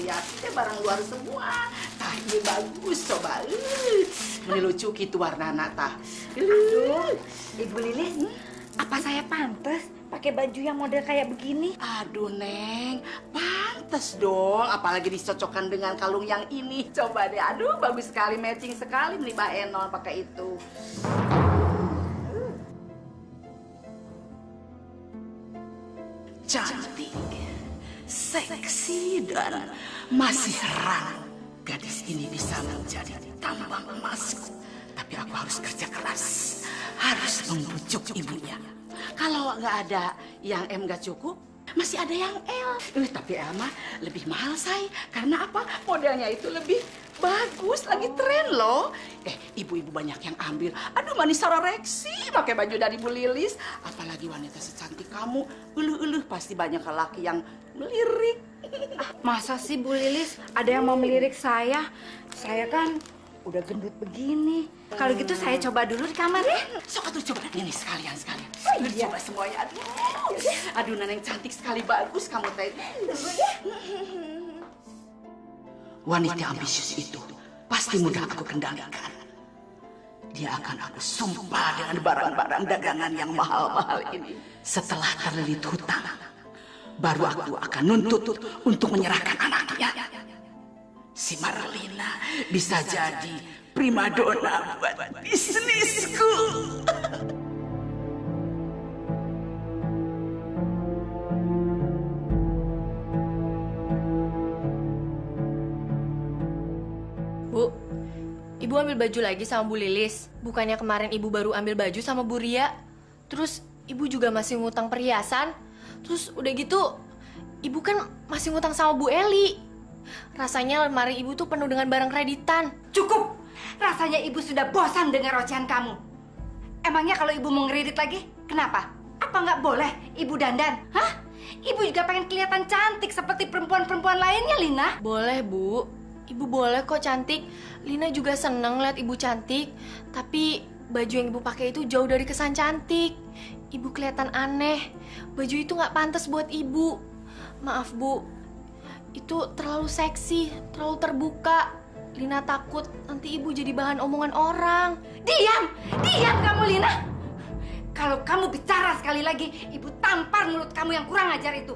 lihat teh barang luar semua. Tah ieu bagus coba. Meni lucu kitu warnana tah. Aduh, Ibu Lilis, apa saya pantas pakai baju yang model kayak begini? Aduh Neng, pantes dong. Apalagi dicocokkan dengan kalung yang ini. Coba deh, aduh bagus sekali, matching sekali nih Mbak Enon pakai itu. Cantik, seksi, dan masih terang. Gadis ini bisa menjadi tambang emasku. Tapi aku harus kerja keras, harus membujuk ibunya. Kalau nggak ada yang M nggak cukup, masih ada yang L. Tapi L mah lebih mahal, say. Karena apa? Modelnya itu lebih bagus, lagi tren loh. Ibu-ibu banyak yang ambil. Aduh, manis reksi pakai baju dari Bu Lilis. Apalagi wanita secantik kamu, uluh-uluh pasti banyak laki yang melirik. Masa sih Bu Lilis ada yang mau melirik saya? Saya kan udah gendut begini. Kalau gitu saya coba dulu di kamar ya. Sok atuh coba ini sekalian. Iya. Coba semuanya. Aduh, Neneng cantik sekali, bagus kamu teh. Wanita ambisius itu pasti mudah aku kendalikan. Dia akan aku sumpah dengan barang-barang dagangan yang mahal-mahal ini. Setelah terlilit hutang, baru aku akan nuntut untuk menyerahkan anaknya. Si Marlina bisa jadi primadona buat bisnisku. Bu, Ibu ambil baju lagi sama Bu Lilis. Bukannya kemarin Ibu baru ambil baju sama Bu Ria. Terus Ibu juga masih ngutang perhiasan. Terus udah gitu, Ibu kan masih ngutang sama Bu Eli. Rasanya lemari Ibu tuh penuh dengan barang kreditan. Cukup! Rasanya Ibu sudah bosan dengar ocehan kamu. Emangnya kalau Ibu mau ngeredit lagi, kenapa? Apa nggak boleh Ibu dandan? Hah? Ibu juga pengen kelihatan cantik seperti perempuan-perempuan lainnya, Lina. Boleh, Bu. Ibu boleh kok cantik. Lina juga seneng lihat Ibu cantik. Tapi baju yang Ibu pakai itu jauh dari kesan cantik. Ibu kelihatan aneh. Baju itu nggak pantas buat Ibu. Maaf, Bu. Itu terlalu seksi, terlalu terbuka. Lina takut nanti Ibu jadi bahan omongan orang. Diam! Diam kamu, Lina! Kalau kamu bicara sekali lagi, Ibu tampar mulut kamu yang kurang ajar itu.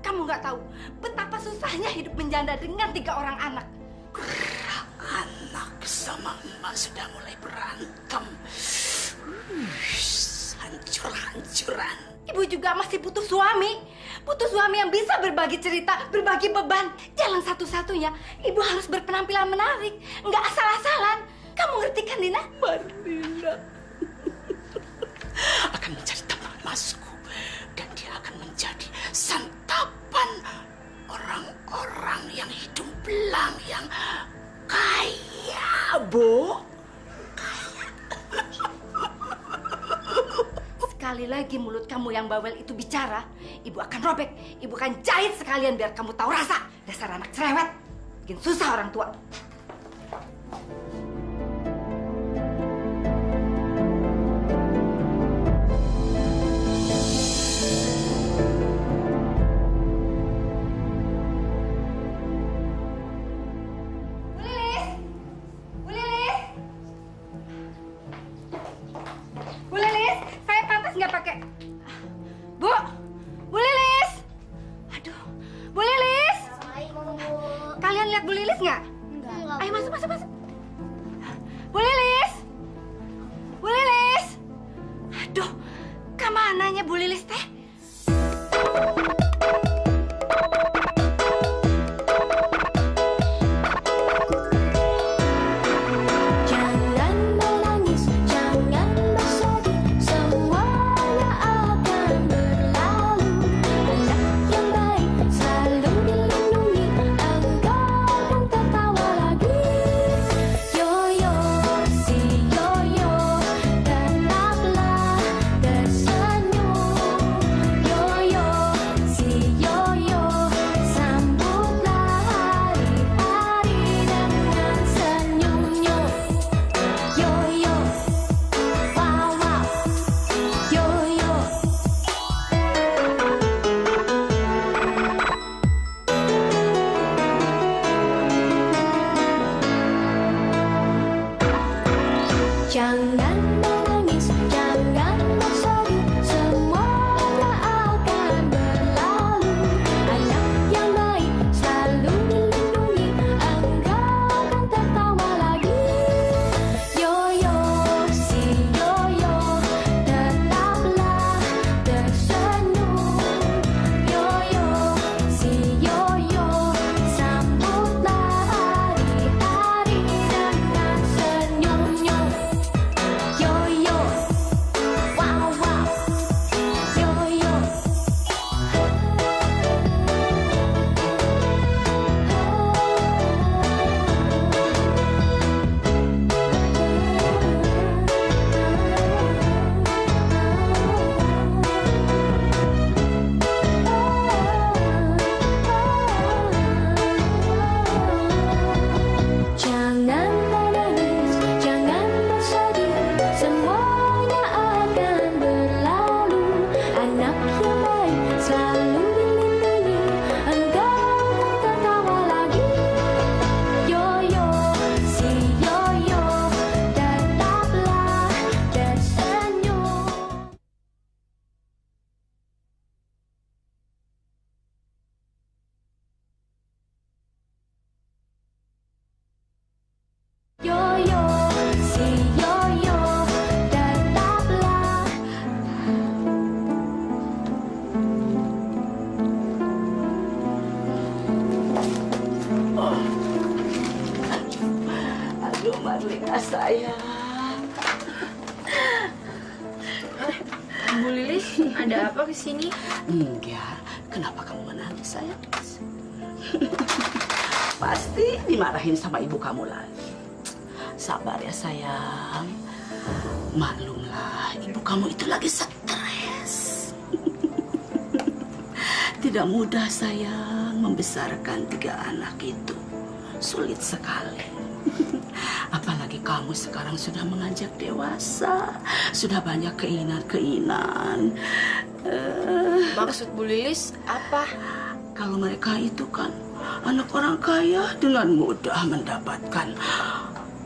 Kamu nggak tahu betapa susahnya hidup menjanda dengan 3 orang anak. Anak sama emak sudah mulai berantem. Hancur-hancuran. Ibu juga masih butuh suami. Butuh suami yang bisa berbagi cerita, berbagi beban. Jalan satu-satunya, Ibu harus berpenampilan menarik. Nggak asal-asalan. Kamu ngerti kan, Lina? Marlina akan menjadi tambang emasku. Dan dia akan menjadi santapan orang-orang yang hidung belang, yang kaya, Bu. Sekali lagi mulut kamu yang bawel itu bicara, Ibu akan robek. Ibu akan jahit sekalian biar kamu tahu rasa. Dasar anak cerewet. Bikin susah orang tua. Lina sayang. Bu Lilis, ada apa kesini? Enggak, kenapa kamu menangis sayang? Pasti dimarahin sama ibu kamu lagi. Sabar ya sayang. Maklumlah, ibu kamu itu lagi stres. Tidak mudah sayang membesarkan 3 anak itu. Sulit sekali. Apalagi kamu sekarang sudah menganjak dewasa. Sudah banyak keinginan-keinginan. Maksud Bu Lilis apa? Kalau mereka itu kan anak orang kaya dengan mudah mendapatkan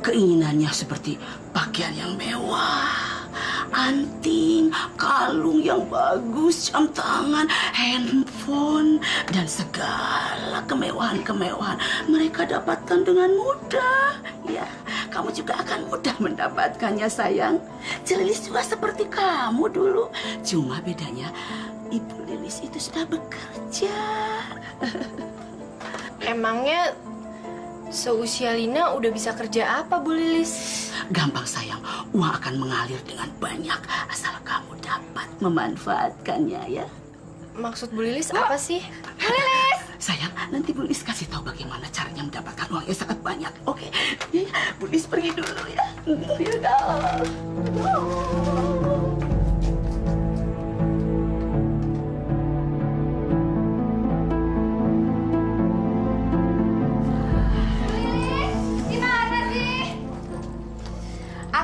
keinginannya seperti pakaian yang mewah, anting, kalung yang bagus, jam tangan, handphone, dan segala kemewahan-kemewahan mereka dapatkan dengan mudah. Ya, kamu juga akan mudah mendapatkannya sayang. Lilis juga seperti kamu dulu. Cuma bedanya Ibu Lilis itu sudah bekerja. Emangnya seusia Lina udah bisa kerja apa, Bu Lilis? Gampang sayang, uang akan mengalir dengan banyak asal kamu dapat memanfaatkannya ya. Maksud Bu Lilis apa sih? Bu Lilis! Sayang, nanti Bu Lilis kasih tahu bagaimana caranya mendapatkan uang yang sangat banyak. Oke, Bu Lilis pergi dulu ya. Yaudah.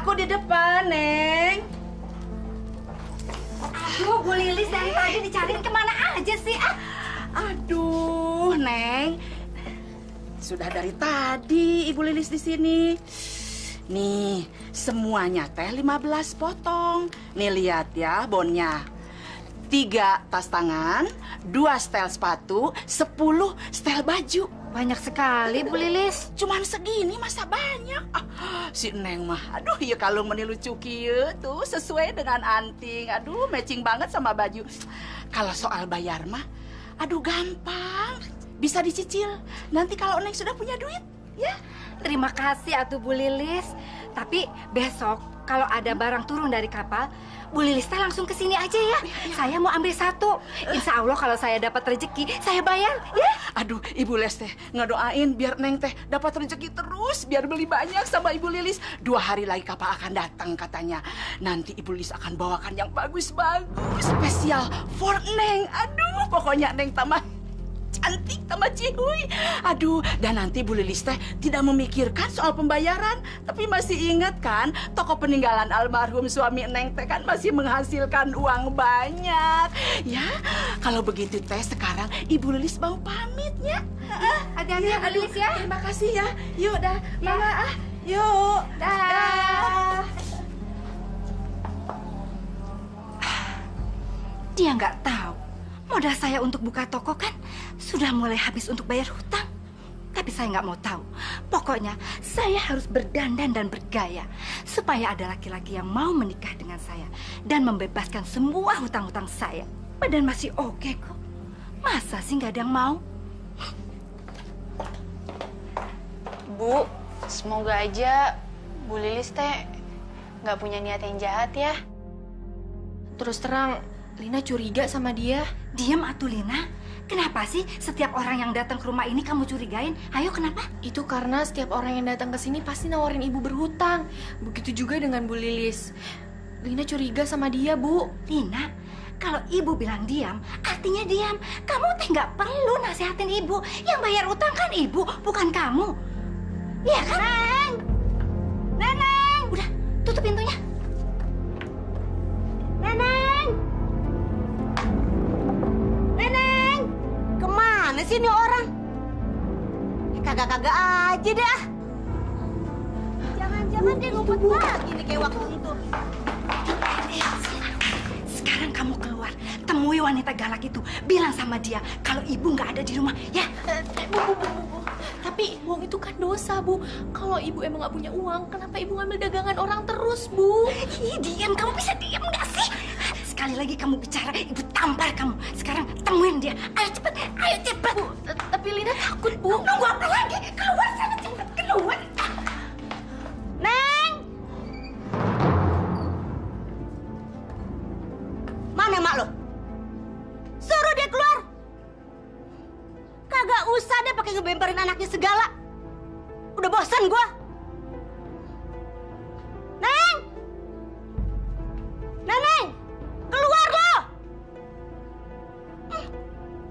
Aku di depan, Neng. Aduh, Bu Lilis dari tadi dicariin kemana aja sih? Aduh, Neng. Sudah dari tadi Ibu Lilis di sini. Nih, semuanya teh 15 potong. Nih lihat ya bonnya. 3 tas tangan, 2 setel sepatu, 10 setel baju. Banyak sekali, Bu Lilis. Cuman segini masa banyak? Si Neng mah, aduh ya kalau menilu cuki tuh sesuai dengan anting. Aduh, matching banget sama baju. Kalau soal bayar mah, aduh gampang. Bisa dicicil. Nanti kalau Neng sudah punya duit, ya. Terima kasih atuh Bu Lilis. Tapi besok kalau ada barang turun dari kapal, Bu Lilis teh langsung ke sini aja ya. Saya mau ambil 1. Insya Allah kalau saya dapat rezeki, saya bayar ya. Aduh, Ibu Les teh ngedoain biar Neng teh dapat rezeki terus, biar beli banyak sama Ibu Lilis. 2 hari lagi kapal akan datang katanya. Nanti Ibu Lilis akan bawakan yang bagus-bagus, spesial for Neng. Aduh, pokoknya Neng tambah cantik, tambah cihuy. Aduh, dan nanti Bu Lilis teh tidak memikirkan soal pembayaran. Tapi masih ingat kan, toko peninggalan almarhum suami Neng teh kan masih menghasilkan uang banyak. Ya, kalau begitu teh sekarang Ibu Lilis mau pamitnya. Hati-hati ya, Bu Lilis ya. Terima kasih ya. Yuk dah, Mama. Yuk. Dah. Dia nggak tahu. Modal saya untuk buka toko kan sudah mulai habis untuk bayar hutang. Tapi saya nggak mau tahu. Pokoknya saya harus berdandan dan bergaya supaya ada laki-laki yang mau menikah dengan saya dan membebaskan semua hutang-hutang saya. Badan masih oke kok. Masa sih nggak ada yang mau? Bu, semoga aja Bu Lilis teh nggak punya niat yang jahat ya. Terus terang, Lina curiga sama dia. Diam atuh Lina. Kenapa sih setiap orang yang datang ke rumah ini kamu curigain? Ayo kenapa? Itu karena setiap orang yang datang ke sini pasti nawarin ibu berhutang. Begitu juga dengan Bu Lilis. Lina curiga sama dia, Bu. Lina, kalau ibu bilang diam, artinya diam. Kamu teh nggak perlu nasihatin ibu. Yang bayar utang kan ibu, bukan kamu. Iya kan? Neng! Neneng! Udah, tutup pintunya. Neneng! Neneng! Kemana sih ini orang? Kagak-kagak aja dah. Jangan-jangan dia ngumpet lagi nih kayak waktu itu. Sekarang kamu keluar, temui wanita galak itu. Bilang sama dia kalau ibu nggak ada di rumah, ya? Bu. Tapi uang itu kan dosa, Bu. Kalau ibu emang nggak punya uang, kenapa ibu ngambil dagangan orang terus, Bu? Ih, diam. Kamu bisa diam nggak sih? Sekali lagi kamu bicara, ibu tampar kamu. Sekarang temuin dia. Ayo cepet, ayo cepet. Bu, tapi Lina takut, Bu. Nunggu apa lagi? Keluar sana, cepet keluar. usah deh pakai ngebemperin anaknya segala. Udah bosan gua. Neng! Neneng! Keluar lo!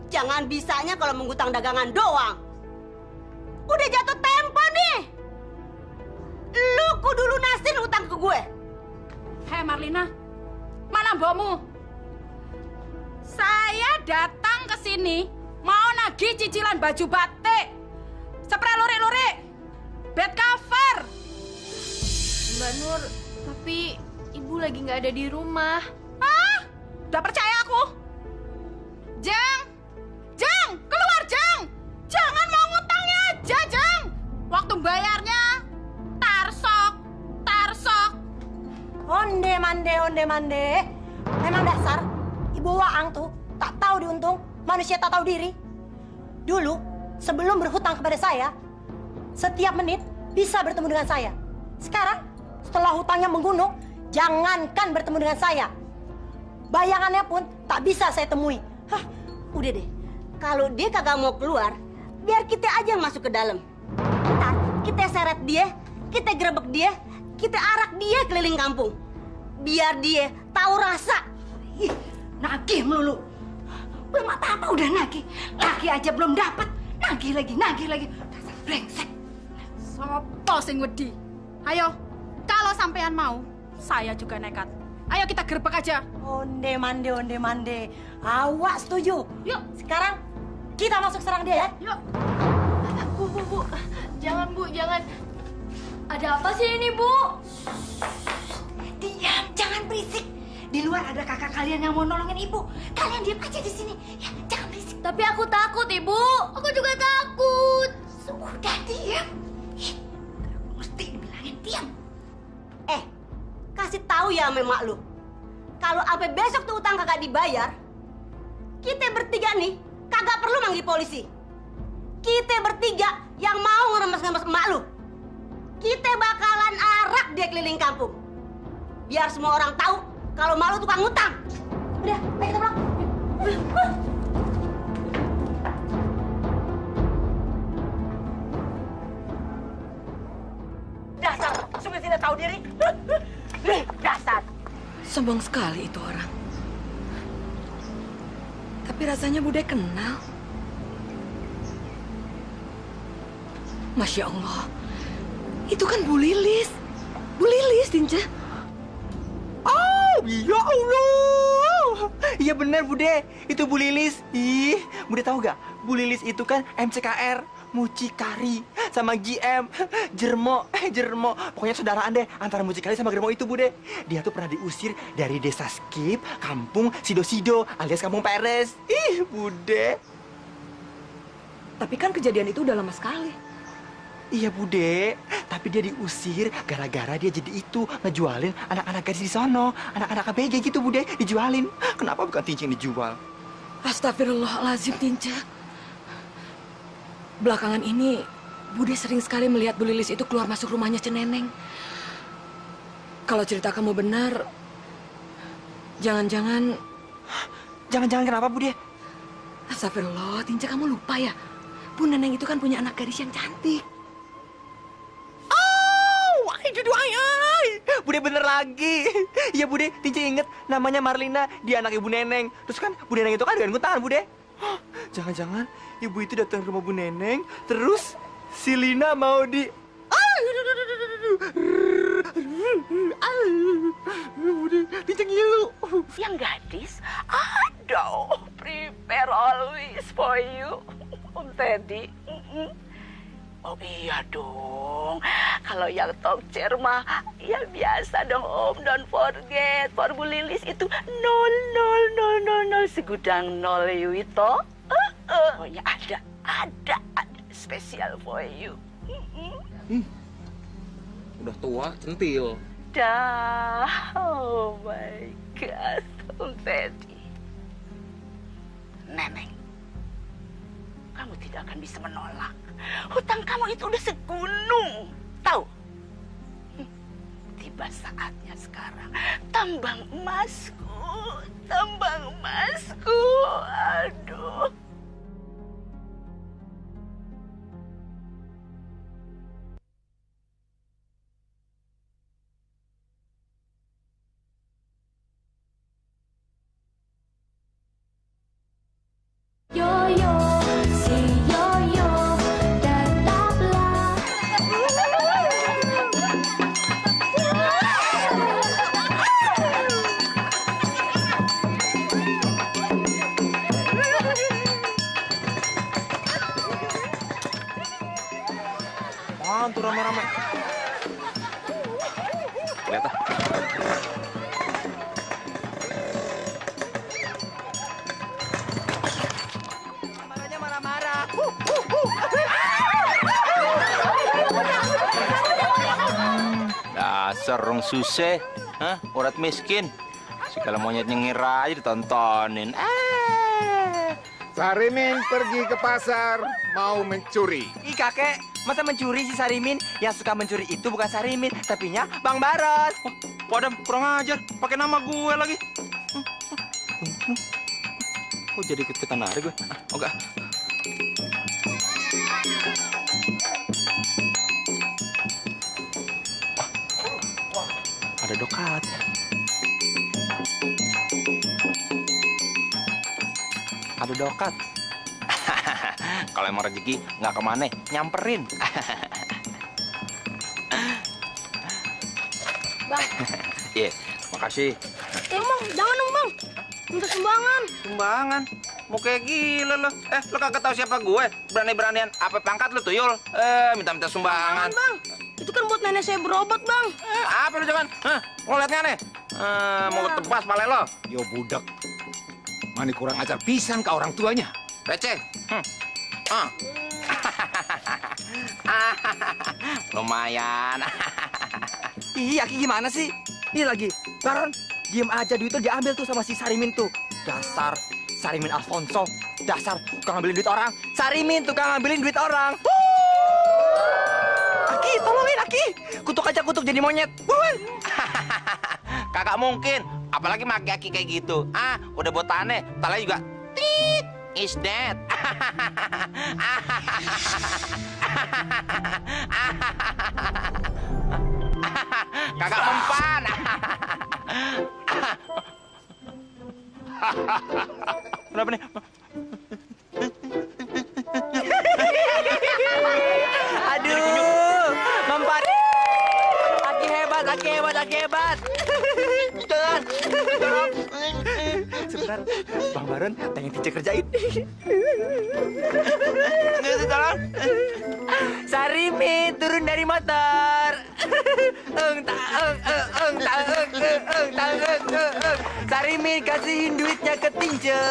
Jangan bisanya kalau menggutang dagangan doang. Udah jatuh tempo nih. Lu kudu lunasin utang ke gue. Hei Marlina, mana mbokmu? Saya datang ke sini mau nagih cicilan baju batik, spray lurik-lurik, bed cover. Mbak Nur, tapi ibu lagi nggak ada di rumah. Ah, udah percaya aku? Jeng, keluar Jeng. Jangan mau ngutangnya aja Jeng. Waktu bayarnya tarsok. Onde mande. Memang dasar Ibu Waang tuh tak tahu diuntung, manusia tak tahu diri. Dulu sebelum berhutang kepada saya, setiap menit bisa bertemu dengan saya. Sekarang setelah hutangnya menggunung, jangankan bertemu dengan saya, bayangannya pun tak bisa saya temui. Hah, udah deh. Kalau dia kagak mau keluar, biar kita aja yang masuk ke dalam. Ntar kita seret dia, kita gerebek dia, kita arak dia keliling kampung. Biar dia tahu rasa. Ih, nagih melulu. Belum apa-apa udah nagih. Lagi aja belum dapat. Nagih lagi. Dasar brengsek. Sopo sing wedi? Ayo, kalau sampean mau, saya juga nekat. Ayo kita gerbek aja. Onde mande. Awak setuju? Yuk. Sekarang kita masuk serang dia ya. Yuk. Bu. Jangan, Bu, jangan. Ada apa sih ini, Bu? Diam, jangan berisik. Di luar ada kakak kalian yang mau nolongin ibu. Kalian diam aja di sini. Ya, jangan berisik. Tapi aku takut, Ibu. Aku juga takut. Sudah diam. Ih, mesti dibilangin diam. Kasih tahu ya sama emak lu. Kalau sampai besok tuh utang kagak dibayar, kita bertiga nih kagak perlu manggil polisi. Kita bertiga yang mau ngeremes-ngemes emak lu. Kita bakalan arak dia keliling kampung. Biar semua orang tahu kalau emak lu tukang ngutang. Udah, ayo kita pulang. Dasar, sungguh tidak tahu diri. Dasar. Sombong sekali itu orang. Tapi rasanya Bude kenal. Masya Allah. Itu kan Bu Lilis. Bu Lilis, Dinja. Oh, ya Allah. Iya benar, Bude. Itu Bu Lilis. Ih, Bude tahu gak? Bu Lilis itu kan MCKR, Mucikari, sama GM, Jermo. Pokoknya saudaraan deh antara Mucikari sama Jermo itu, Bude. Dia tuh pernah diusir dari desa Skip, kampung Sido-Sido, alias kampung Peres. Ih, Bude. Tapi kan kejadian itu udah lama sekali. Iya, Bude. Tapi dia diusir gara-gara dia jadi itu, ngejualin anak-anak gadis di sono. Anak-anak ABG gitu, Bude. Dijualin. Kenapa bukan Tinja yang dijual? Astagfirullahaladzim, Tinja. Belakangan ini, Bude sering sekali melihat Bu Lilis itu keluar masuk rumahnya Ceneneng. Kalau cerita kamu benar, jangan-jangan... Jangan-jangan kenapa, Bude? Astagfirullah, Tinja, kamu lupa ya? Bu Neneng itu kan punya anak gadis yang cantik. Bude bener lagi. Iya, Bude, Tinja inget namanya Marlina, dia anak Ibu Neneng. Terus kan Bu Neneng itu kan dengan ngutang, Bude. Jangan-jangan ibu itu datang ke rumah Bu Neneng, terus si Lina mau di... Bude, Tinja ngilu. Yang gadis, aduh, prepare always for you, Om Teddy. Oh iya dong, kalau yang talk chair mah ya biasa dong Om, don't forget. For Bu Lilis itu nol, segudang nol itu. Pokoknya ada spesial for you. Udah tua, centil. Dah, oh my God, Om Teddy. Neneng, kamu tidak akan bisa menolak. Hutang kamu itu udah segunung, tahu? Tiba saatnya sekarang. Tambang emasku. Aduh. apaan tuh rame-rame? Lihat ah. Marahnya marah-marah. Dasar rong susah, hah? Urat miskin. Segala monyet nyengir aja ditontonin. Sarimin pergi ke pasar mau mencuri. Ih kakek, masa mencuri si Sarimin? Yang suka mencuri itu bukan Sarimin, tapinya Bang Baron. Padam kurang ajar, pakai nama gue lagi. Kok jadi ikut-ikutan nari gue? Enggak. Ada dokat. Ada dokat. Kalau emang rezeki nggak kemana, nyamperin. Bang. Iya, makasih. Bang, jangan dong, Bang. Minta sumbangan. Sumbangan? Mau kayak gila lo. Lo kagak tahu siapa gue? Berani-beranian apa pangkat lo tuyul? Minta-minta sumbangan. Jangan, Bang. Itu kan buat nenek saya berobat, Bang. Apa lo jangan? Mau liat nggak nih? Mau tebas pale lo? Yo budak. Mani kurang ajar pisan ke orang tuanya. Receh. Lumayan. Ih, Aki gimana sih? Ini lagi, Baron, diem aja duit tuh diambil tuh sama si Sarimin tuh. Dasar Sarimin Alfonso. Dasar tukang ngambilin duit orang. Sarimin tukang ngambilin duit orang. Aki, tolongin Aki. Kutuk aja kutuk jadi monyet. Kagak mungkin. Apalagi maki-aki kayak gitu. Udah botannya. Talanya juga. Tit. Is dead. Kagak mempan. Kenapa nih? Aduh, mempan. Aki hebat, Aki hebat, Aki hebat. Jangan. Sebentar, Bang Baron pengen Tice kerjain. Sarimin turun dari motor. Sarimin kasihin duitnya ke Tince.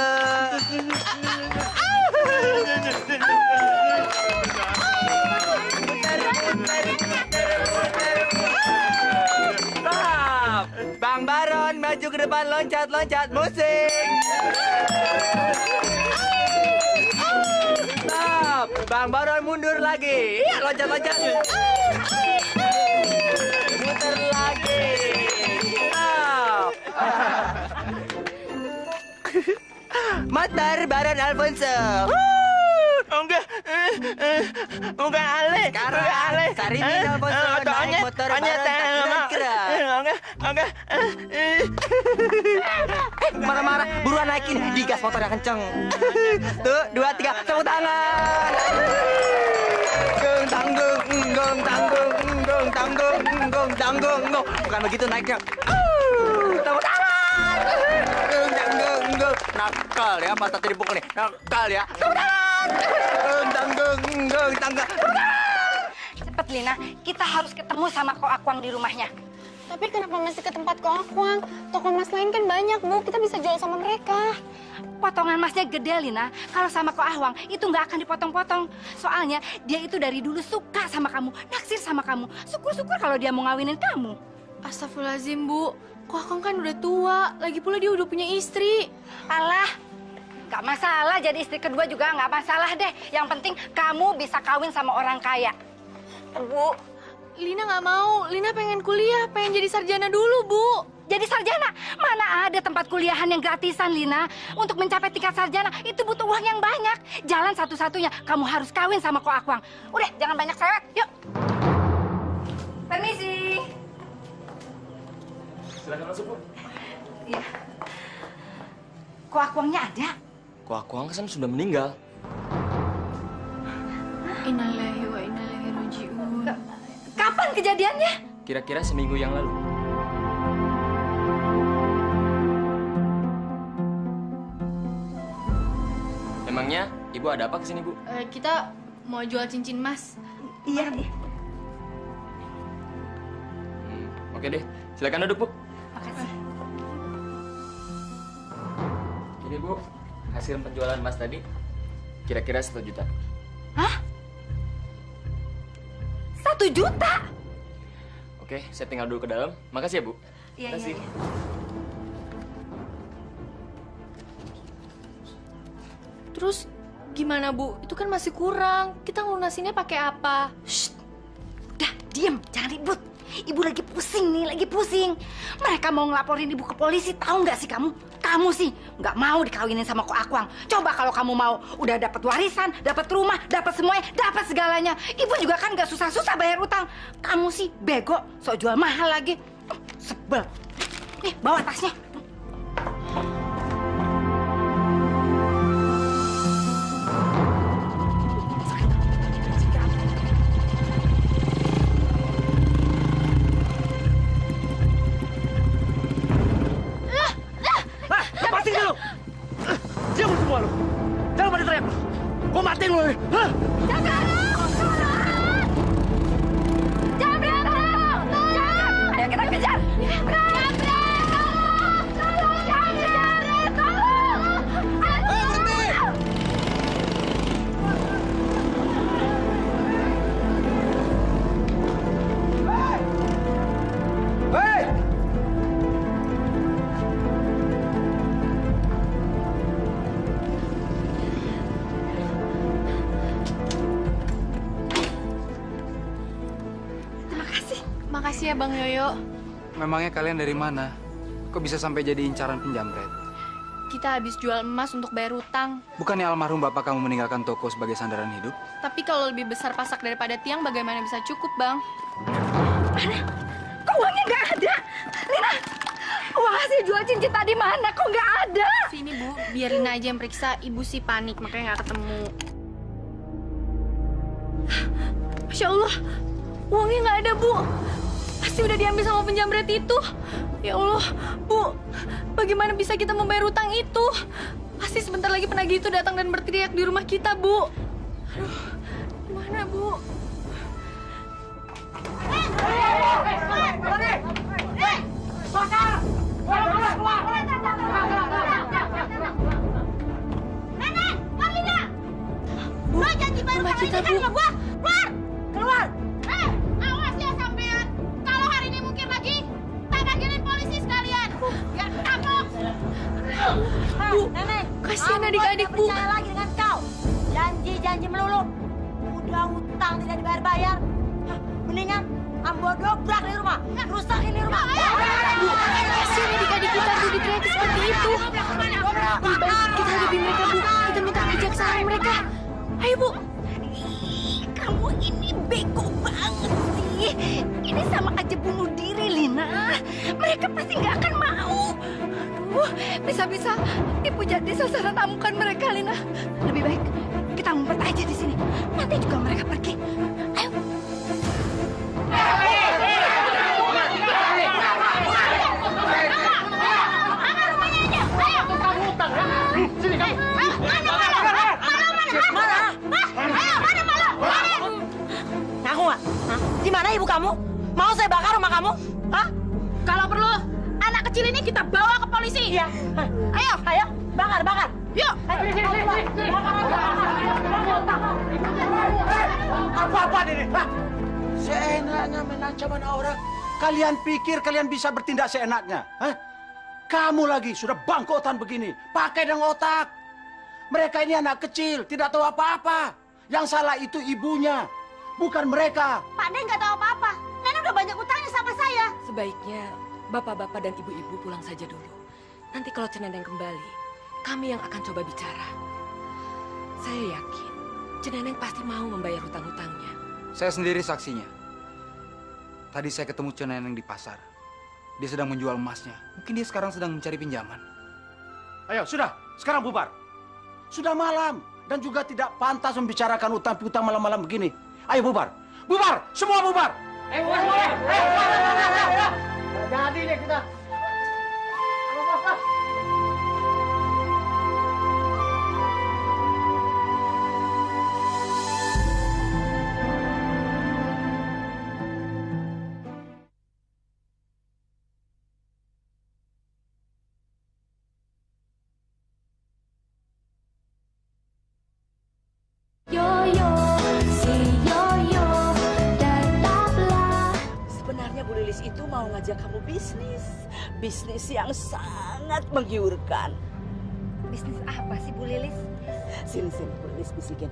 Stop! Bang Baron maju ke depan, loncat-loncat musik. Stop! Bang Baron mundur lagi. Iya, loncat-loncat. Muter lagi. Stop! Motor Baron Alfonso. Enggak Ale. Sekarang Sarimin Alfonso naik motor Baron kira-kira. Enggak. Marah-marah, buruan naikin, digas motornya kenceng. Tuh, 2, 3, tepuk tangan. Tanggung. Bukan begitu naiknya. Tepuk tangan. Nakal ya, mata dipukul nih. Nakal ya. Tepuk tangan. Tanggung. Cepet Lina, kita harus ketemu sama Ko Akwang di rumahnya. Tapi kenapa masih ke tempat Ko Akwang? Toko emas lain kan banyak, Bu. Kita bisa jual sama mereka. Potongan emasnya gede, Lina. Kalau sama Ko Ahwang, itu nggak akan dipotong-potong. Soalnya dia itu dari dulu suka sama kamu, naksir sama kamu. Syukur-syukur kalau dia mau ngawinin kamu. Astagfirullahaladzim, Bu. Ko Akwang kan udah tua. Lagi pula dia udah punya istri. Alah, nggak masalah jadi istri kedua juga nggak masalah deh. Yang penting kamu bisa kawin sama orang kaya. Bu, Lina nggak mau. Lina pengen kuliah, pengen jadi sarjana dulu, Bu. jadi sarjana? Mana ada tempat kuliahan yang gratisan, Lina? Untuk mencapai tingkat sarjana, itu butuh uang yang banyak. Jalan satu-satunya, kamu harus kawin sama Ko Akwang. Udah, jangan banyak sewet, yuk. Permisi. Silakan masuk, Bu. Iya. Ko Akwangnya ada? Ko Akwang kan sudah meninggal. Innalillahi wa inna ilaihi raji'un. Kapan kejadiannya? Kira-kira seminggu yang lalu. Emangnya Ibu ada apa kesini, Bu? Kita mau jual cincin emas. Iya. Oke deh, silakan duduk, Bu. Makasih. Ini, Bu, hasil penjualan Mas tadi kira-kira 1 juta. Hah? 1 juta? Oke, saya tinggal dulu ke dalam. Makasih ya, Bu. Iya, Makasih. iya. Terus gimana, Bu? Itu kan masih kurang. Kita ngelunasinnya pakai apa? Shh. Udah, diem, jangan ribut. Ibu lagi pusing nih, lagi pusing. Mereka mau ngelaporin ibu ke polisi, tahu nggak sih kamu? Kamu sih nggak mau dikawinin sama Ko Akuang. Coba kalau kamu mau, udah dapat warisan, dapat rumah, dapat semuanya, dapat segalanya. Ibu juga kan nggak susah-susah bayar utang. Kamu sih bego, sok jual mahal lagi. Sebel. Nih, bawa tasnya. Lepasin dulu! Diam semua lu! Jangan pada teriak lu! Gua matiin lu! Hah? Jangan berantem! Jangan! Ayo kita kejar! Jangan berantem! Jangan kejar! Tolong! Berhenti! Hei! Makasih ya, Bang Yoyo. Memangnya kalian dari mana? Kok bisa sampai jadi incaran penjamret? Kita habis jual emas untuk bayar utang. Bukannya almarhum bapak kamu meninggalkan toko sebagai sandaran hidup? Tapi kalau lebih besar pasak daripada tiang, bagaimana bisa cukup, Bang? Mana? Kok uangnya nggak ada? Lina, uang hasil jual cincin tadi mana? Kok nggak ada? Sini, Bu. Biar Lina aja yang periksa. Ibu sih panik, makanya nggak ketemu. Masya Allah, uangnya nggak ada, Bu. Pasti udah diambil sama penjamret itu. Ya Allah, Bu, bagaimana bisa kita membayar utang itu? Pasti sebentar lagi penagih itu datang dan berteriak di rumah kita, Bu. Aduh, gimana, Bu? Nenek, Marlina! Lo janji bayar rumah utang kita, ini kan Bu. sama gua? Keluar! Keluar! Awas ya sampean. Kalau hari ini mungkin lagi, tak panggilin polisi sekalian. Ya kapok. Bu, Nenek, kasihan aku adik-adik, nggak Bu. percaya lagi dengan kau. Janji-janji melulu. Udah utang tidak dibayar-bayar. Hah, mendingan ambo dobrak di rumah. Rusakin di rumah. Bu, kasihan adik-adik kita, Bu, diteriaki seperti itu. Lebih baik kita hadapi mereka, Bu. Kita minta kebijaksanaan mereka. Ayo, Bu. Ih, kamu ini bego banget sih. Ini sama aja bunuh diri, Lina. Mereka pasti nggak akan mau. Aduh, bisa-bisa ibu jadi sasaran amukan mereka, Lina. Lebih baik kita ngumpet aja di sini. Nanti juga mereka pergi. Ayo. Ngaku nggak? Hah? Di mana ibu kamu? Mau saya bakar rumah kamu? Hah? Kalau perlu, anak kecil ini kita bawa ke polisi. Iya. Ayo, Ayo, bakar, bakar. yuk. Apa-apa ini? Hah? Seenaknya main ancaman orang. Kalian pikir kalian bisa bertindak seenaknya? Hah? Kamu lagi sudah bangkotan begini. Pakai dong otak. Mereka ini anak kecil, tidak tahu apa-apa. Yang salah itu ibunya, bukan mereka. Pak De nggak tahu apa-apa. Nenek udah banyak utangnya sama saya. Sebaiknya bapak-bapak dan ibu-ibu pulang saja dulu. Nanti kalau Ceneneng kembali, kami yang akan coba bicara. Saya yakin Ceneneng pasti mau membayar hutang-hutangnya. Saya sendiri saksinya. Tadi saya ketemu Ceneneng di pasar. Dia sedang menjual emasnya. Mungkin dia sekarang sedang mencari pinjaman. Ayo, sudah. Sekarang bubar. Sudah malam. Dan juga tidak pantas membicarakan utang-utang malam-malam begini. Ayo bubar. Bubar. Semua bubar. Jadi deh kita. ngajak kamu bisnis. Bisnis yang sangat menggiurkan. Bisnis apa sih Bu Lilis? Sini, Bu Lilis bisikin.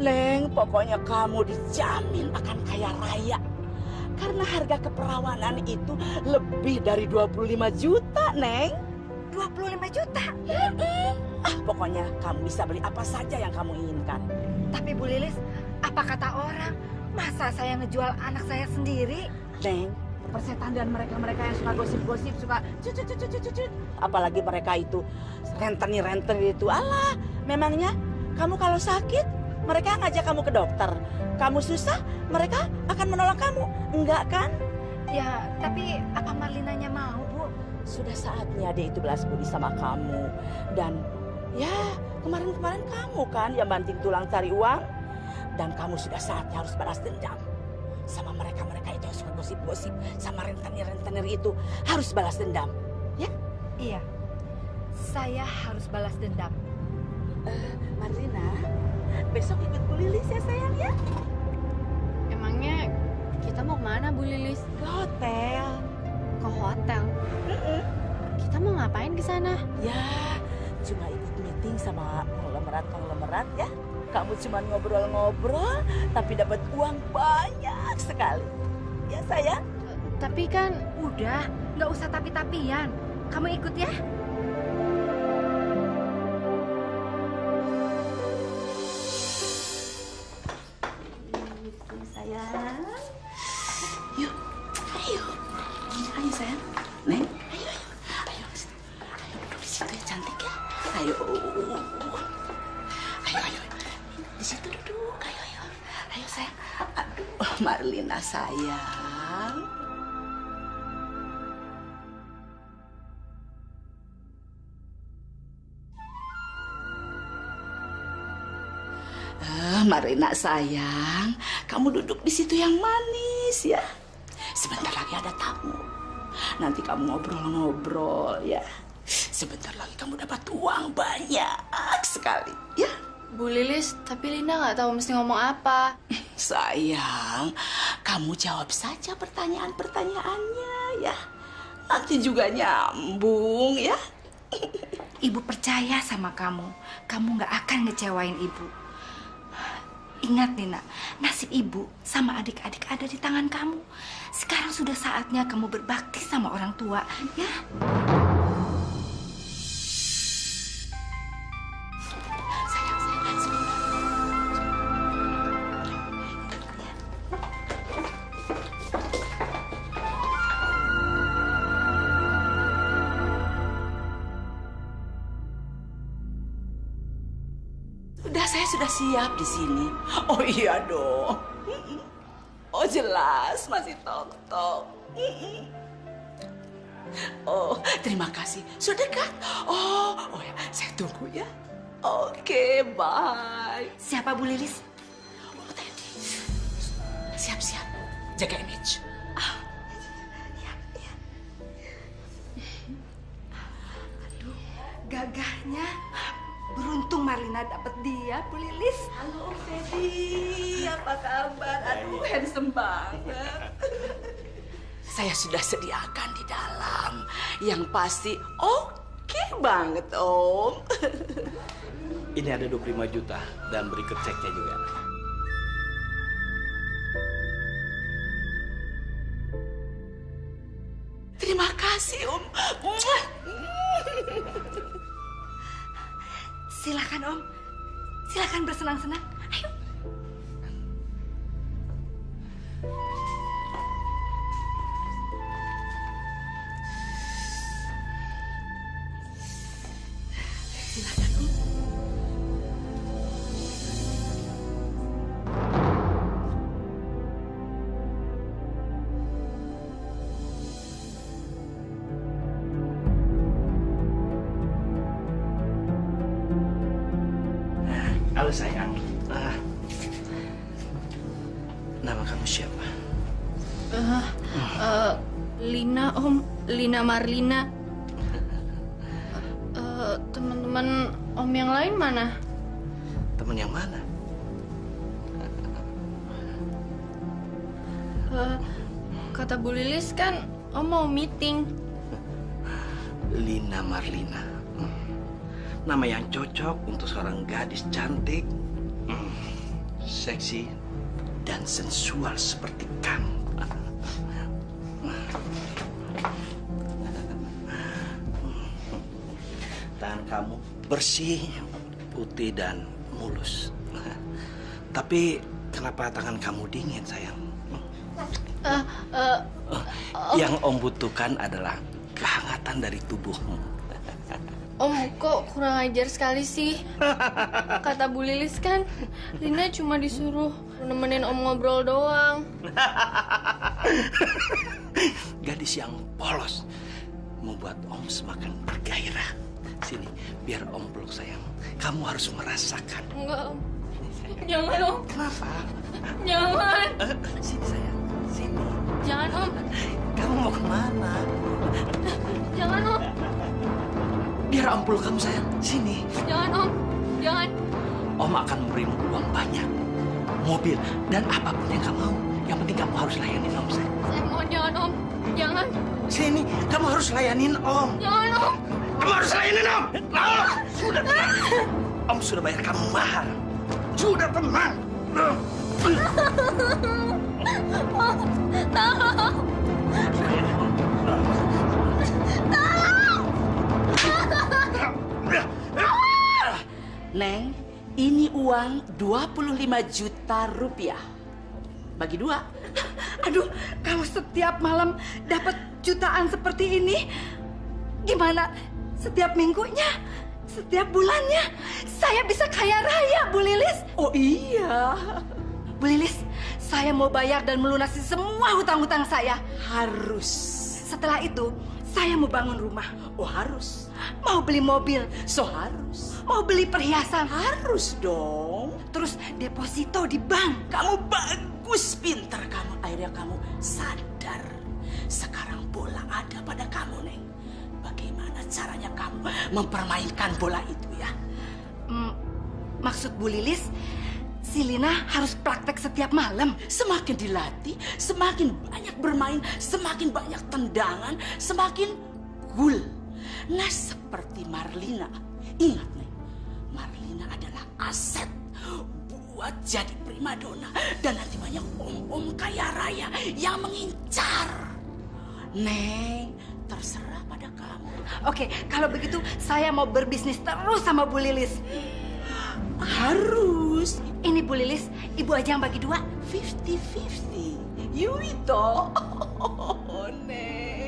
Neng, pokoknya kamu dijamin akan kaya raya. Karena harga keperawanan itu lebih dari 25 juta, Neng. 25 juta? Pokoknya kamu bisa beli apa saja yang kamu inginkan. Tapi Bu Lilis, apa kata orang? Masa saya ngejual anak saya sendiri? Neng, persetan dan mereka-mereka yang suka gosip-gosip, suka cucut. Apalagi mereka itu rentenir itu. Alah, memangnya kamu kalau sakit, mereka ngajak kamu ke dokter. Kamu susah, mereka akan menolong kamu. Enggak kan? Ya, tapi apa Marlinanya mau, Bu? Sudah saatnya dia itu balas budi sama kamu. Dan ya, kemarin-kemarin kamu kan yang banting tulang cari uang. Dan kamu sudah saatnya harus balas dendam. Sama mereka-mereka itu yang suka gosip-gosip. Sama rentenir-rentenir itu harus balas dendam. Ya? Iya, saya harus balas dendam. Marlina, besok ikut Bu Lilis ya sayang ya? Emangnya kita mau kemana Bu Lilis? Ke hotel. Ke hotel? Kita mau ngapain ke sana? Ya, cuma ikut meeting sama konglomerat ya. Kamu cuma ngobrol-ngobrol, tapi dapat uang banyak sekali. Ya sayang? Tapi kan udah, nggak usah tapi-tapian. Kamu ikut ya? Sayang. Yuk, ayo. Ayo sayang. Neng, ayo. Ayo duduk di situ ya cantik ya. Ayo. Ayo. Di situ duduk. Ayo. Ayo sayang. Aduh, Marlina sayang. Marlina sayang, kamu duduk di situ yang manis ya. Sebentar lagi ada tamu. Nanti kamu ngobrol-ngobrol ya. Sebentar lagi kamu dapat uang banyak sekali ya. Bu Lilis, tapi Lina nggak tahu mesti ngomong apa. Sayang, kamu jawab saja pertanyaan-pertanyaannya ya. Nanti juga nyambung ya. Ibu percaya sama kamu. Kamu nggak akan ngecewain ibu. Ingat Nina, nasib ibu sama adik-adik ada di tangan kamu. Sekarang sudah saatnya kamu berbakti sama orang tua, ya? Saya sudah siap di sini. Oh iya dong. Oh jelas masih tok-tok. Oh terima kasih. Sudah dekat. Oh ya saya tunggu ya. Oke, bye. Siapa Bu Lilis? Oh Teddy. Siap-siap. Jaga image. Ya. Aduh, gagahnya. Beruntung Marlina dapat dia, Bu Lilis. Halo, Teddy. Apa kabar? Aduh, handsome banget. Saya sudah sediakan di dalam. Yang pasti oke banget, Om. Ini ada 25 juta dan berikut ceknya juga. Terima kasih, Om. Silakan Om, silakan bersenang-senang. Ayo. Silakan Om. Halo sayang. Nama kamu siapa? Lina Om, Lina Marlina. Teman-teman Om yang lain mana? Temen yang mana? Kata Bu Lilis kan Om mau meeting. Lina Marlina. Nama yang cocok untuk seorang gadis cantik, seksi, dan sensual seperti kamu. Tangan kamu bersih, putih, dan mulus. Tapi kenapa tangan kamu dingin, sayang? Yang Om butuhkan adalah kehangatan dari tubuhmu. Om kok kurang ajar sekali sih. Kata Bu Lilis kan Lina cuma disuruh nemenin Om ngobrol doang. Gadis yang polos membuat Om semakin bergairah. Sini, biar Om peluk, sayang. Kamu harus merasakan. Enggak, Om. Jangan, Om. Kenapa? Jangan. Sini, sayang. Sini. Jangan, Om. Kamu mau kemana? Jangan, Om. Biar Om peluk kamu, sayang. Sini. Jangan, Om. Jangan. Om akan memberimu uang banyak, mobil, dan apapun yang kamu mau. Yang penting kamu harus layanin Om, sayang. Saya mohon jangan, Om. Jangan. Sini, kamu harus layanin Om. Jangan, Om. Kamu harus layanin Om. Sudah tenang. Om sudah bayar kamu mahal. Sudah tenang. Tolong. Neng, ini uang 25 juta rupiah. Bagi dua. Aduh, kalau setiap malam dapat jutaan seperti ini, gimana setiap minggunya, setiap bulannya, saya bisa kaya raya, Bu Lilis. Oh iya. Bu Lilis, saya mau bayar dan melunasi semua hutang-hutang saya. Harus. Setelah itu, saya mau bangun rumah. Oh harus. Mau beli mobil. So harus. Mau beli perhiasan. Harus dong. Terus deposito di bank. Kamu bagus, pintar kamu. Akhirnya kamu sadar. Sekarang bola ada pada kamu, Neng. Bagaimana caranya kamu mempermainkan bola itu ya? Maksud Bu Lilis, si Lina harus praktek setiap malam. Semakin dilatih, semakin banyak bermain, semakin banyak tendangan, semakin cool. Nah seperti Marlina. Ingat nih, Marlina adalah aset buat jadi primadona. Dan nanti banyak om-om kaya raya yang mengincar. Neng, terserah pada kamu. Oke, kalau begitu saya mau berbisnis terus sama Bu Lilis. Harus. Ini Bu Lilis, ibu aja yang bagi dua. 50-50. Yuito. Oh, Neng.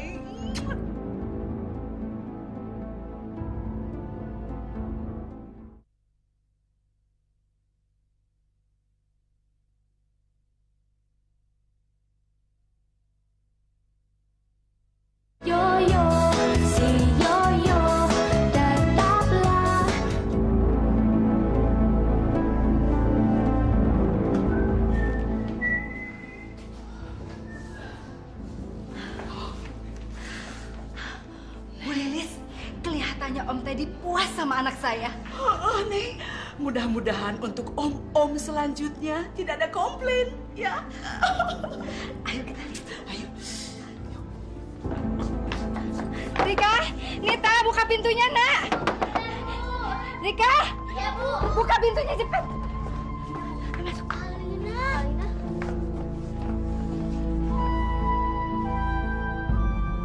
Yoyo, si Yoyo, tetaplah. Bu Lilis, kelihatannya Om Teddy puas sama anak saya. Oh, Neng. Mudah-mudahan untuk om-om selanjutnya tidak ada komplain, ya. Ayo kita lihat. Ayo. Rika, Nita, buka pintunya, Nak. Rika. Iya, Bu. Buka pintunya cepat. Masuk. Alina.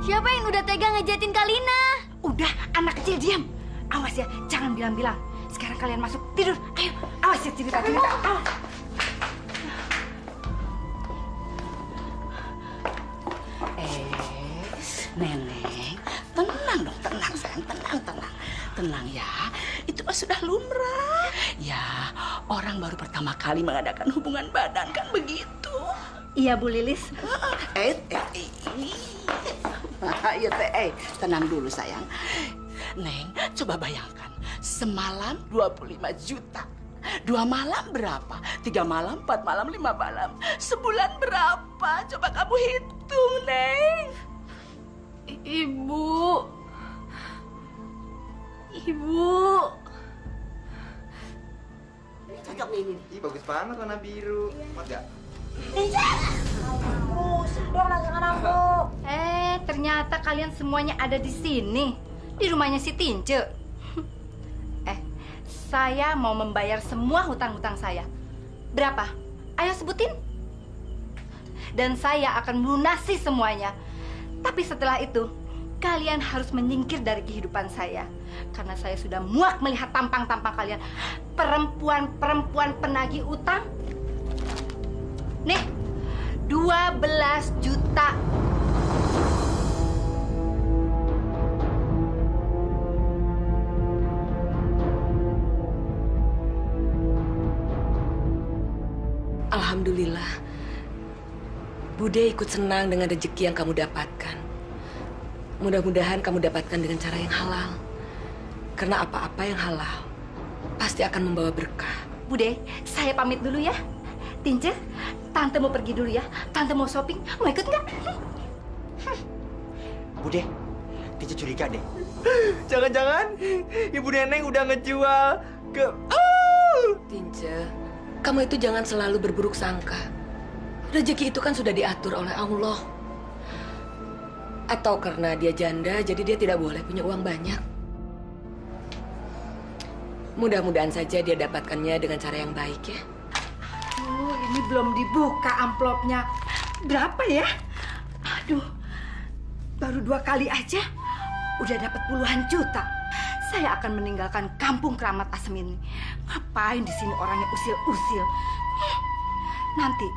Siapa yang udah tega ngejatin Kalina? Udah, anak kecil diam. Awas ya, jangan bilang-bilang. Sekarang kalian masuk tidur. Ayo, awas ya cerita. Awas. Neneng, tenang dong, tenang sayang, tenang. Tenang ya, itu mah sudah lumrah. Ya, orang baru pertama kali mengadakan hubungan badan kan begitu. Iya, Bu Lilis. Ayo teh, tenang dulu sayang. Neng, coba bayangkan, semalam 25 juta. 2 malam berapa? 3 malam, 4 malam, 5 malam. Sebulan berapa? Coba kamu hitung, Neng. Ibu. Cocok nih ini. Ih, bagus banget warna biru. Mat gak? Ternyata kalian semuanya ada di sini. Di rumahnya si Tince. Saya mau membayar semua hutang-hutang saya. Berapa? Ayo sebutin. Dan saya akan melunasi semuanya. Tapi setelah itu, kalian harus menyingkir dari kehidupan saya. Karena saya sudah muak melihat tampang-tampang kalian. Perempuan-perempuan penagih utang. Nih, 12 juta. Alhamdulillah, Bude ikut senang dengan rezeki yang kamu dapatkan. Mudah-mudahan kamu dapatkan dengan cara yang halal. Karena apa-apa yang halal pasti akan membawa berkah. Bude, saya pamit dulu ya. Tince, Tante mau pergi dulu ya. Tante mau shopping, mau ikut nggak? Bude, Tince curiga deh. Jangan-jangan Ibu Neneng udah ngejual ke... Tince, kamu itu jangan selalu berburuk sangka. Rezeki itu kan sudah diatur oleh Allah. Atau karena dia janda, jadi dia tidak boleh punya uang banyak. Mudah-mudahan saja dia dapatkannya dengan cara yang baik ya. Ini belum dibuka amplopnya. Berapa ya? Aduh, baru 2 kali aja udah dapat puluhan juta. Saya akan meninggalkan kampung Keramat Asem ini. Ngapain di sini orangnya usil-usil? Nanti,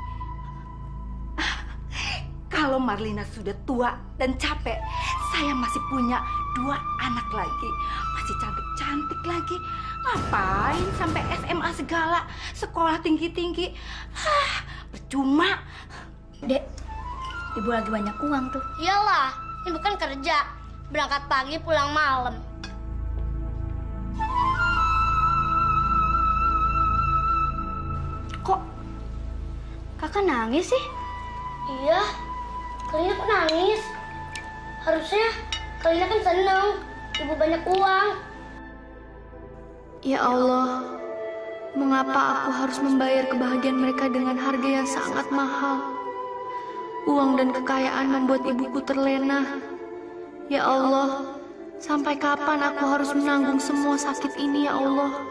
kalau Marlina sudah tua dan capek, saya masih punya 2 anak lagi. Masih cantik-cantik lagi. Ngapain sampai SMA segala? Sekolah tinggi-tinggi. Percuma. Dek, Ibu lagi banyak uang tuh. Iyalah, ini bukan kerja. Berangkat pagi, pulang malam. Kok kakak nangis sih? Iya, Kalina kok nangis? Harusnya Kalina kan seneng. Ibu banyak uang. Ya Allah, mengapa aku harus membayar kebahagiaan mereka dengan harga yang sangat mahal? Uang dan kekayaan membuat ibuku terlena. Ya Allah, sampai kapan aku harus menanggung semua sakit ini ya Allah?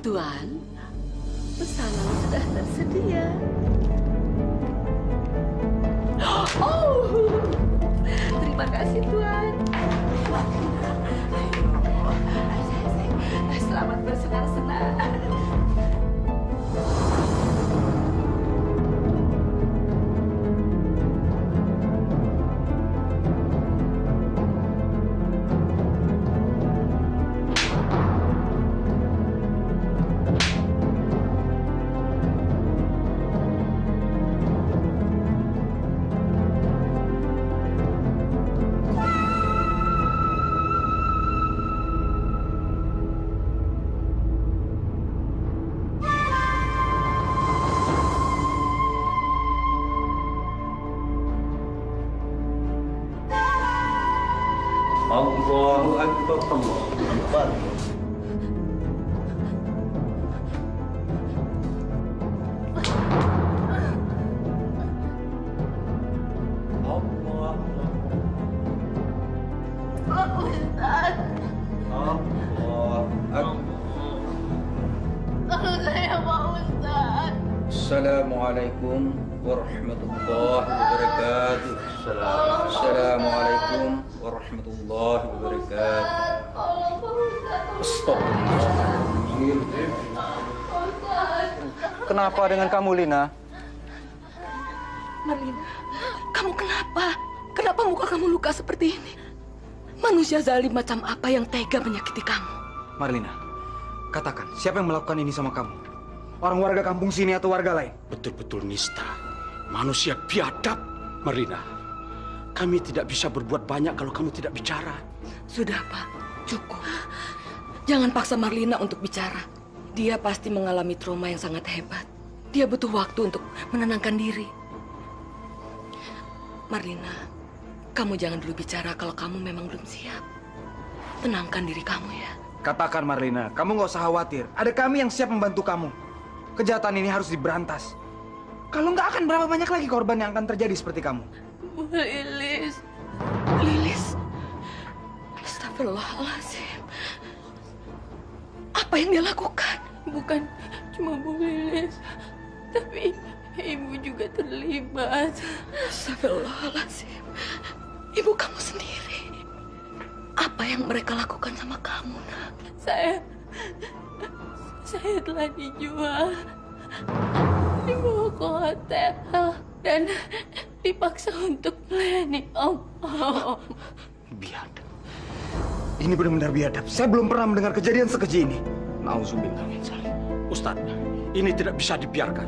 Tuan, pesanan sudah tersedia. Oh, terima kasih Tuan. Ayo, selamat bersenang-senang. Allahu Akbar, Allahu Akbar. Assalamualaikum warahmatullahi wabarakatuh. Assalamualaikum warahmatullahi wabarakatuh. Astagfirullahaladzim. Kenapa dengan kamu, Lina? Marlina, kamu kenapa? Kenapa muka kamu luka seperti ini? Manusia zalim macam apa yang tega menyakiti kamu? Marlina, katakan, siapa yang melakukan ini sama kamu? Orang warga kampung sini atau warga lain? Betul-betul nista. Manusia biadab, Marlina. Kami tidak bisa berbuat banyak kalau kamu tidak bicara. Sudah, Pak. Cukup. Jangan paksa Marlina untuk bicara. Dia pasti mengalami trauma yang sangat hebat. Dia butuh waktu untuk menenangkan diri. Marlina, kamu jangan dulu bicara kalau kamu memang belum siap. Tenangkan diri kamu ya. Katakan Marlina, kamu nggak usah khawatir. Ada kami yang siap membantu kamu. Kejahatan ini harus diberantas. Kalau nggak akan berapa banyak lagi korban yang akan terjadi seperti kamu. Bu Lilis. Lilis. Astagfirullahaladzim. Apa yang dia lakukan? Bukan cuma Bu Lilis, tapi ibu juga terlibat. Astagfirullahaladzim. Ibu kamu sendiri. Apa yang mereka lakukan sama kamu, nak? Saya telah dijual, dibawa ke hotel, dan dipaksa untuk melayani Om. Biadab. Ini benar-benar biadab. Saya belum pernah mendengar kejadian sekeji ini. Nauzubillah min zalik. Ustaz, ini tidak bisa dibiarkan.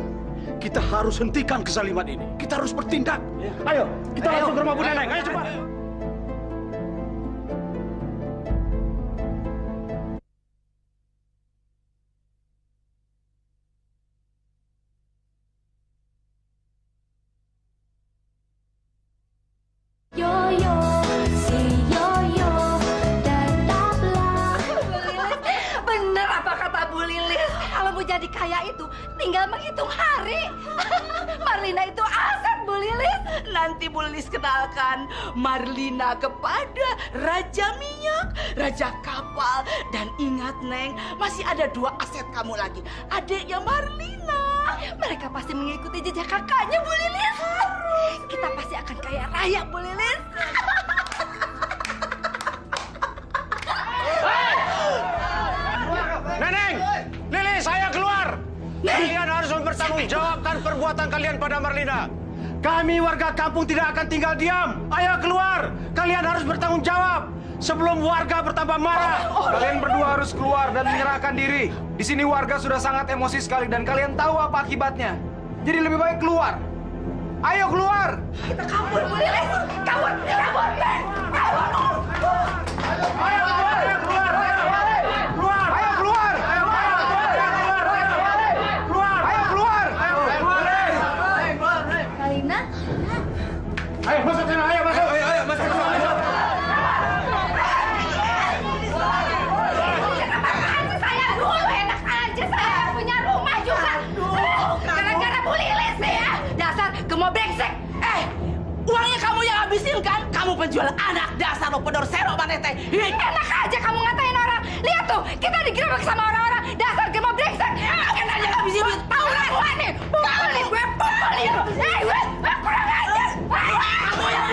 Kita harus hentikan kezaliman ini. Kita harus bertindak. Ayo, kita langsung ke rumah Bu Neneng. Ayo cepat. Yoyo, si Yoyo, tetaplah. Bener apa kata Bu Lilis? Kalau mau jadi kaya itu tinggal menghitung hari. Marlina itu aset Bu Lilis. Nanti Bu Lilis kenalkan Marlina kepada Raja Minyak, Raja Kapal. Dan ingat, Neng, masih ada 2 aset kamu lagi. Adiknya Marlina. Mereka pasti mengikuti jejak kakaknya Bu Lilis. Kita pasti akan kaya raya Bu Lilis. Neneng, Lilis, saya keluar. Kalian harus mempertanggungjawabkan perbuatan kalian pada Marlina. Kami warga kampung tidak akan tinggal diam. Ayo keluar. Kalian harus bertanggung jawab sebelum warga bertambah marah. Kalian berdua harus keluar dan menyerahkan diri. Di sini warga sudah sangat emosi sekali dan kalian tahu apa akibatnya. Jadi lebih baik keluar. Ayo keluar. Kita kabur Bu Lilis. Kabur, kabur, Neng. Kabur. Ayo keluar, ayo keluar. Keluar. Ayo keluar. Ayo keluar. Ayo keluar. Ayo keluar. Kalina? Ayo masuk sana, ayo masuk. Ayo masuk. Saya dulu enak aja, saya punya rumah juga. Gara-gara Bu Lilis nih ya. Dasar gemuk brengsek. Uangnya kamu yang habisin kan? Kamu penjual anak, dasar lo pedor serok manete. Enak aja kamu ngatain orang. Lihat tuh, kita digerebek sama orang-orang. Dasar gemuk brengsek. Enak aja ngabisin duit. Tahu lah gua nih. Pukulin gue, pukulin. Gue kurang ajar. Kamu yang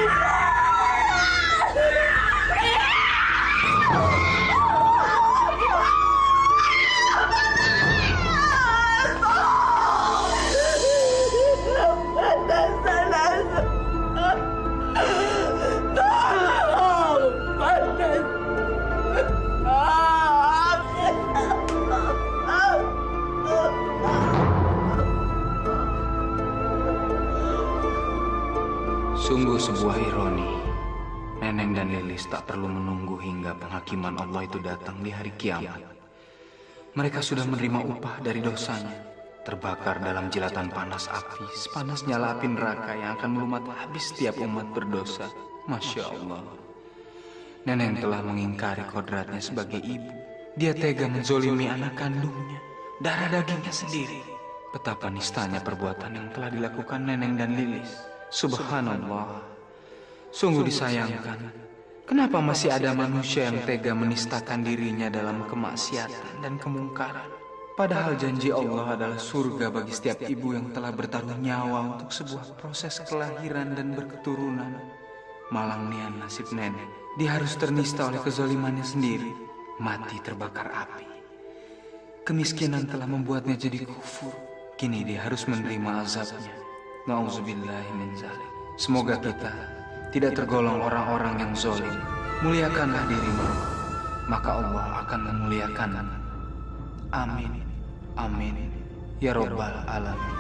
Sungguh sebuah ironi. Neneng dan Lilis tak perlu menunggu hingga penghakiman Allah itu datang di hari kiamat. Mereka sudah menerima upah dari dosanya, terbakar dalam jilatan panas api, sepanas nyala api neraka yang akan melumat habis setiap umat berdosa. Masya Allah. Neneng telah mengingkari kodratnya sebagai ibu. Dia tega menzolimi anak kandungnya, darah dagingnya sendiri. Betapa nistanya perbuatan yang telah dilakukan Neneng dan Lilis. Subhanallah. Sungguh disayangkan. Kenapa masih ada manusia yang tega menistakan dirinya dalam kemaksiatan dan kemungkaran? Padahal janji Allah adalah surga bagi setiap ibu yang telah bertaruh nyawa untuk sebuah proses kelahiran dan berketurunan. Malang nian nasib Nenek. Dia harus ternista oleh kezalimannya sendiri. Mati terbakar api. Kemiskinan telah membuatnya jadi kufur. Kini dia harus menerima azabnya. Nauzubillahi min zalik. Semoga kita tidak tergolong orang-orang yang zalim. Muliakanlah dirimu, maka Allah akan memuliakanmu. Amin. Amin. Ya Rabbal Alamin.